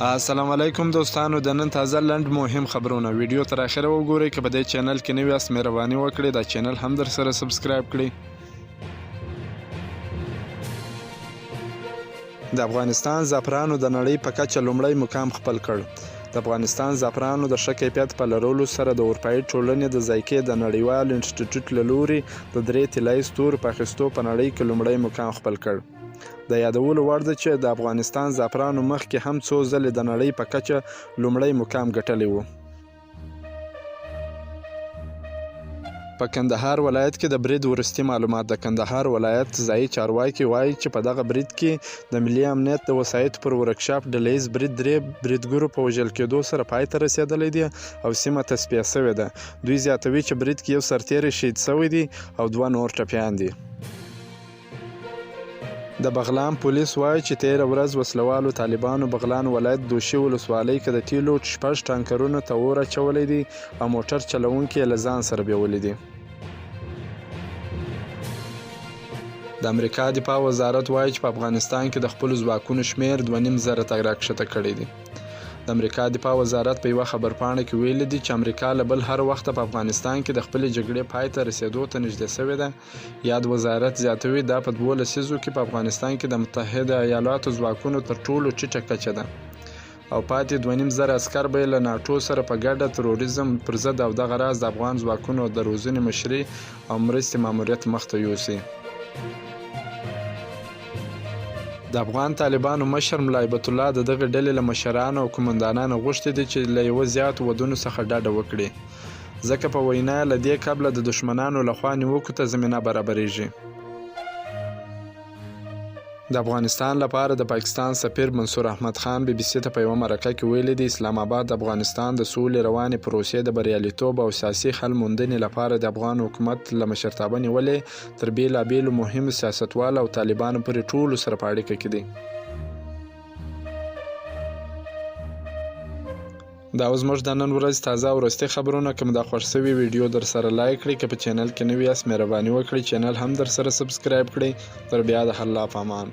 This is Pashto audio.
السلام علیکم دوستانو، د نن تازه لنډ مهم خبرونه ویډیو تر اخره وګورئ. که په دې چینل کې نوي یاست مهرباني وکړئ دا چینل هم در سره سبسکرایب کړئ. د افغانستان زعفرانو د نړۍ په کچه لومړی مقام خپل کړ. د افغانستان زعفرانو د ښه کیفیت په لرلو سره د اروپایي ټولنې د ذایقې د نړیوال انسټیټیوټ له لوري د 3 طلایي ستورو په اخیستو په نړۍ کې لومړی مقام خپل کړ. د یادولو وړ ده چې د افغانستان زعفرانو مخکې هم څو ځلې د نړۍ په کچه لومړی مقام ګټلی و. په کندهار ولایت کې د برید وروستي معلومات. د کندهار ولایت ځایي چارواکي وایي چې په دغه برید کې د ملي امنیت د وسایطو پر ورکشاپ ډله ییز برید 3 بریدګرو په وژل کېدو سره پای ته رسېدلی دی او سیمه تصفیه شوې ده. دوی زیاتوي چې برید کې یو سرتیری شهید شوی دی او 2 نور ټپیان دي. د بغلان پولیس وایي چې تیره ورځ وسلوالو طالبانو بغلان ولایت دوشي ولسوالۍ کې د تیلو 6 ټانکرونو ته اور اچولی دی او موټر چلوونکي یې له ځان سره بیولی دي. د امریکا دفاع وزارت وایي چې په افغانستان کې د خپلو ځواکونو شمیر 2.5 زره ته راکښته کړی دی. د امریکا دفاع وزارت په یوه خبرپاڼه کې ویلي دي چې امریکا له بل هر وخته په افغانستان کې د خپلې جګړې پای ته رسېدو ته نږدې شوې ده. یاد وزارت زیاتوي دا په 2 لسیزو کې په افغانستان کې د متحده ایالاتو ځواکونو تر ټولو ټیټه کچه ده او پاتې 2.5 زره عسکر به یې له ناټو سره په ګډه تروریزم پر ضد او دغه راز د افغان ځواکونو د روزنې مشري او مرستې ماموریت مخته یوسي. د افغان طالبانو مشر ملا هیبت الله د دغه ډلې له مشرانو او قومندانانو غوښتي دي چې له یوه زیاتو ودونو څخه ډډه وکړي، ځکه په وینا له دې قبله د دښمنانو لخوا نیوکو ته زمینه برابریږي. د افغانستان لپاره د پاکستان سفیر منصور احمد خان BBC ته په یوه مرکه کې ویلي دی اسلام آباد د افغانستان د سولې روانې پروسې د بریالیتوب او سیاسي حل موندنې لپاره د افغان حکومت له مشرتابه نیولې تر بېلابېلو مهمو سیاستوالو او طالبانو پورې ټولو سره په اړیکه کې دی. دا زموږ د نن ورځ تازه او وروستي خبرونه. که مو دا خوښ شوي ویډیو در سره لایک کړئ، که په چینل کې نوي یاست مهرباني وکړئ چینل هم در سره سبسکرایب کړئ. تر بیا د الله په امان.